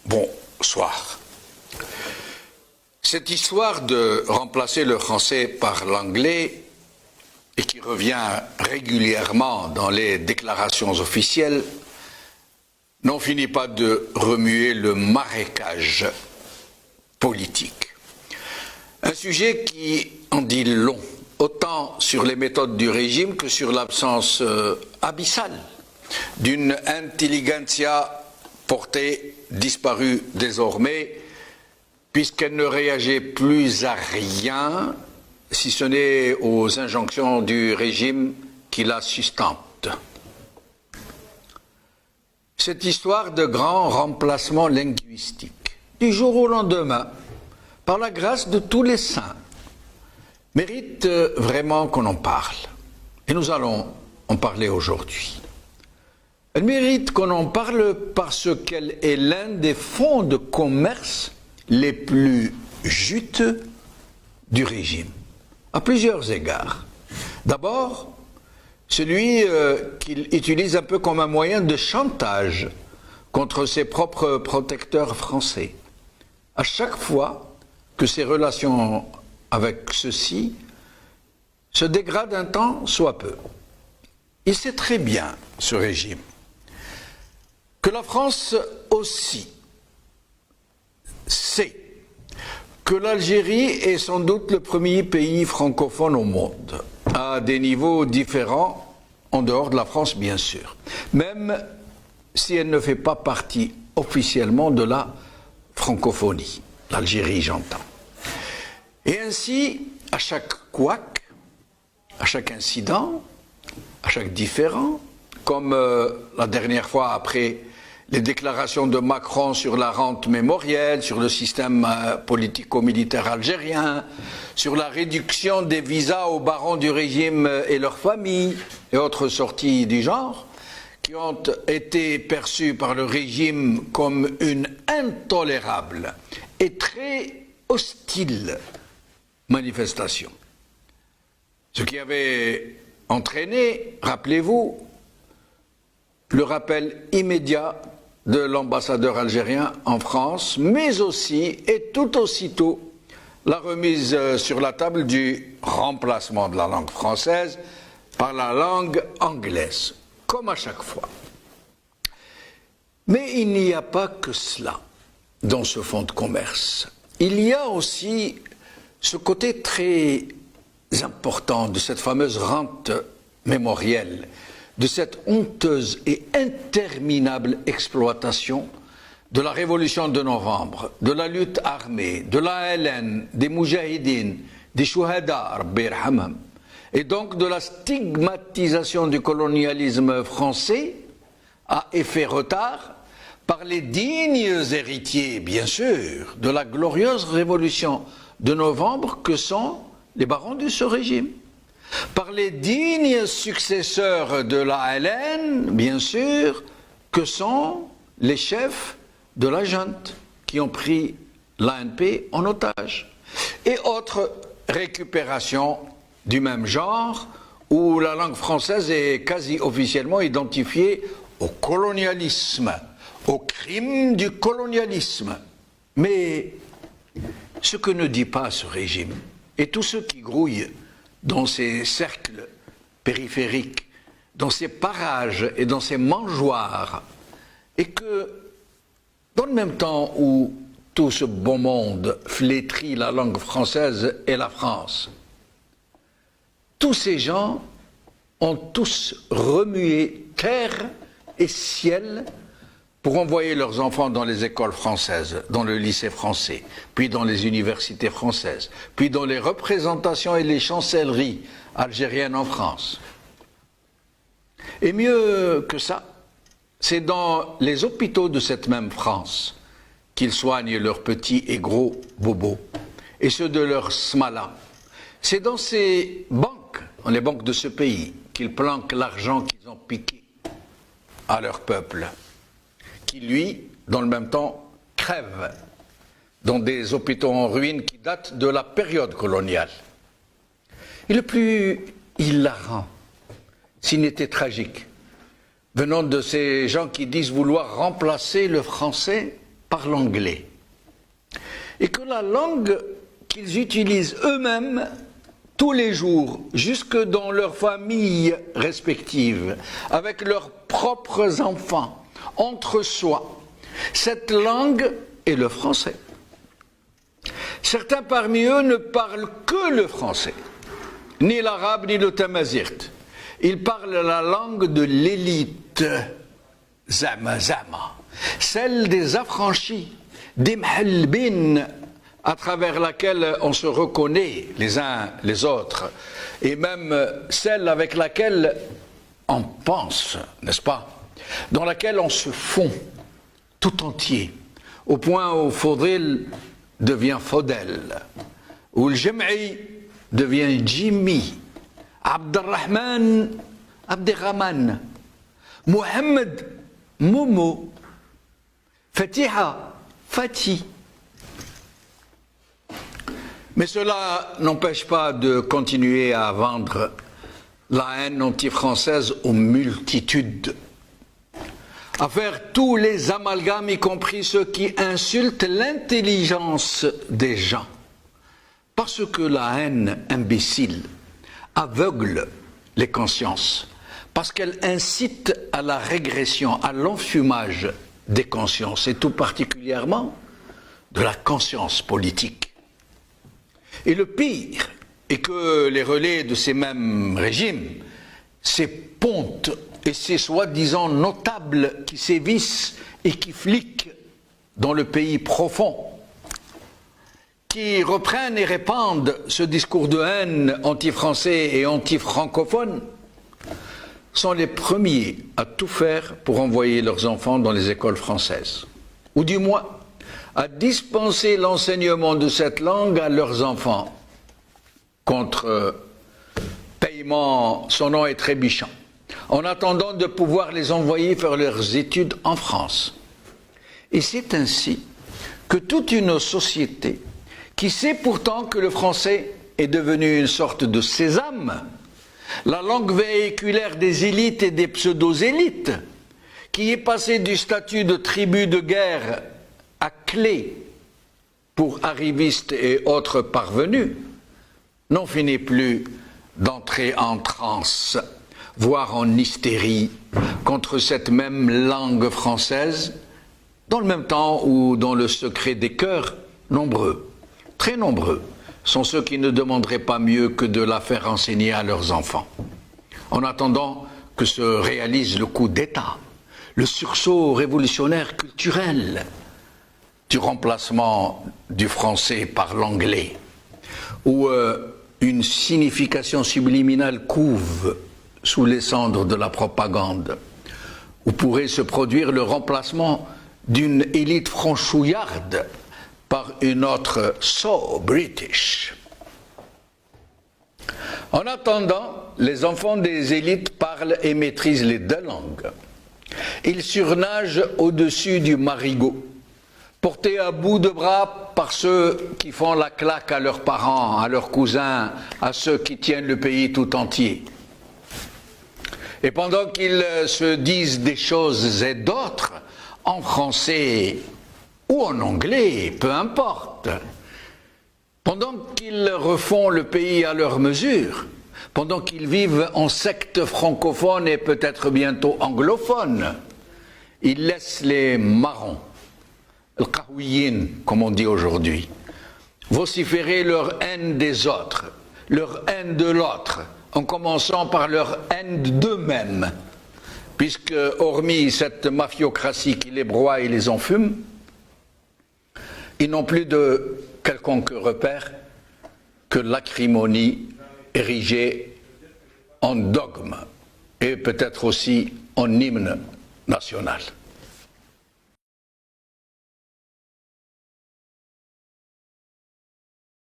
Bonsoir. Cette histoire de remplacer le français par l'anglais, et qui revient régulièrement dans les déclarations officielles, n'en finit pas de remuer le marécage politique. Un sujet qui en dit long, autant sur les méthodes du régime que sur l'absence abyssale d'une intelligentsia portée, disparue désormais, puisqu'elle ne réagit plus à rien, si ce n'est aux injonctions du régime qui la sustentent. Cette histoire de grand remplacement linguistique, du jour au lendemain, par la grâce de tous les saints, mérite vraiment qu'on en parle. Et nous allons en parler aujourd'hui. Elle mérite qu'on en parle parce qu'elle est l'un des fonds de commerce les plus juteux du régime, à plusieurs égards. D'abord, celui qu'il utilise un peu comme un moyen de chantage contre ses propres protecteurs français. À chaque fois que ses relations avec ceux-ci se dégradent un temps soit peu. Il sait très bien, ce régime, que la France aussi sait que l'Algérie est sans doute le premier pays francophone au monde, à des niveaux différents, en dehors de la France bien sûr, même si elle ne fait pas partie officiellement de la francophonie, l'Algérie j'entends. Et ainsi, à chaque couac, à chaque incident, à chaque différend, comme la dernière fois après les déclarations de Macron sur la rente mémorielle, sur le système politico-militaire algérien, sur la réduction des visas aux barons du régime et leurs familles, et autres sorties du genre, qui ont été perçues par le régime comme une intolérable et très hostile manifestation. Ce qui avait entraîné, rappelez-vous, le rappel immédiat de l'ambassadeur algérien en France, mais aussi et tout aussitôt la remise sur la table du remplacement de la langue française par la langue anglaise, comme à chaque fois. Mais il n'y a pas que cela dans ce fonds de commerce. Il y a aussi ce côté très important de cette fameuse rente mémorielle, de cette honteuse et interminable exploitation de la révolution de novembre, de la lutte armée, de l'ALN, des Moujahidines, des Chouhada, Rabbi yarhamhum, et donc de la stigmatisation du colonialisme français à effet retard par les dignes héritiers, bien sûr, de la glorieuse révolution de novembre que sont les barons de ce régime. Par les dignes successeurs de l'ALN, bien sûr, que sont les chefs de la junte qui ont pris l'ANP en otage. Et autres récupérations du même genre, où la langue française est quasi officiellement identifiée au colonialisme, au crime du colonialisme. Mais ce que ne dit pas ce régime, et tous ceux qui grouillent dans ces cercles périphériques, dans ces parages et dans ces mangeoires, et que, dans le même temps où tout ce bon monde flétrit la langue française et la France, tous ces gens ont tous remué terre et ciel pour envoyer leurs enfants dans les écoles françaises, dans le lycée français, puis dans les universités françaises, puis dans les représentations et les chancelleries algériennes en France. Et mieux que ça, c'est dans les hôpitaux de cette même France qu'ils soignent leurs petits et gros bobos, et ceux de leurs smalas. C'est dans ces banques, dans les banques de ce pays, qu'ils planquent l'argent qu'ils ont piqué à leur peuple, qui, lui, dans le même temps, crève dans des hôpitaux en ruine qui datent de la période coloniale. Et le plus hilarant, s'il n'était tragique, venant de ces gens qui disent vouloir remplacer le français par l'anglais. Et que la langue qu'ils utilisent eux-mêmes tous les jours, jusque dans leurs familles respectives, avec leurs propres enfants, entre soi, cette langue est le français. Certains parmi eux ne parlent que le français, ni l'arabe ni le tamazirt. Ils parlent la langue de l'élite, zama, celle des affranchis, des mhalbin, à travers laquelle on se reconnaît les uns les autres, et même celle avec laquelle on pense, n'est-ce pas, dans laquelle on se fond tout entier, au point où Fodil devient Fodel, où le Jam'i devient Jimmy, Abdelrahman, Abderrahman, Mohamed, Momo, Fatiha, Fatih. Mais cela n'empêche pas de continuer à vendre la haine anti-française aux multitudes, à faire tous les amalgames, y compris ceux qui insultent l'intelligence des gens. Parce que la haine imbécile aveugle les consciences, parce qu'elle incite à la régression, à l'enfumage des consciences, et tout particulièrement de la conscience politique. Et le pire est que les relais de ces mêmes régimes, ces pontes et ces soi-disant notables qui sévissent et qui fliquent dans le pays profond, qui reprennent et répandent ce discours de haine anti-français et anti-francophone, sont les premiers à tout faire pour envoyer leurs enfants dans les écoles françaises, ou du moins à dispenser l'enseignement de cette langue à leurs enfants, contre paiement sonnant et trébuchant, en attendant de pouvoir les envoyer faire leurs études en France. Et c'est ainsi que toute une société, qui sait pourtant que le français est devenu une sorte de sésame, la langue véhiculaire des élites et des pseudo-élites, qui est passée du statut de tribu de guerre à clé pour arrivistes et autres parvenus, n'en finit plus d'entrer en transe, voire en hystérie, contre cette même langue française, dans le même temps où, dans le secret des cœurs, nombreux, très nombreux, sont ceux qui ne demanderaient pas mieux que de la faire enseigner à leurs enfants, en attendant que se réalise le coup d'État, le sursaut révolutionnaire culturel, du remplacement du français par l'anglais, où une signification subliminale couve sous les cendres de la propagande, où pourrait se produire le remplacement d'une élite franchouillarde par une autre so British. En attendant, les enfants des élites parlent et maîtrisent les deux langues. Ils surnagent au-dessus du marigot, portés à bout de bras par ceux qui font la claque à leurs parents, à leurs cousins, à ceux qui tiennent le pays tout entier. Et pendant qu'ils se disent des choses et d'autres, en français ou en anglais, peu importe, pendant qu'ils refont le pays à leur mesure, pendant qu'ils vivent en secte francophone et peut-être bientôt anglophone, ils laissent les marrons, le kahouïyin, comme on dit aujourd'hui, vociférer leur haine des autres, leur haine de l'autre, en commençant par leur haine d'eux-mêmes, puisque, hormis cette mafiocratie qui les broie et les enfume, ils n'ont plus de quelconque repère que l'acrimonie érigée en dogme et peut-être aussi en hymne national.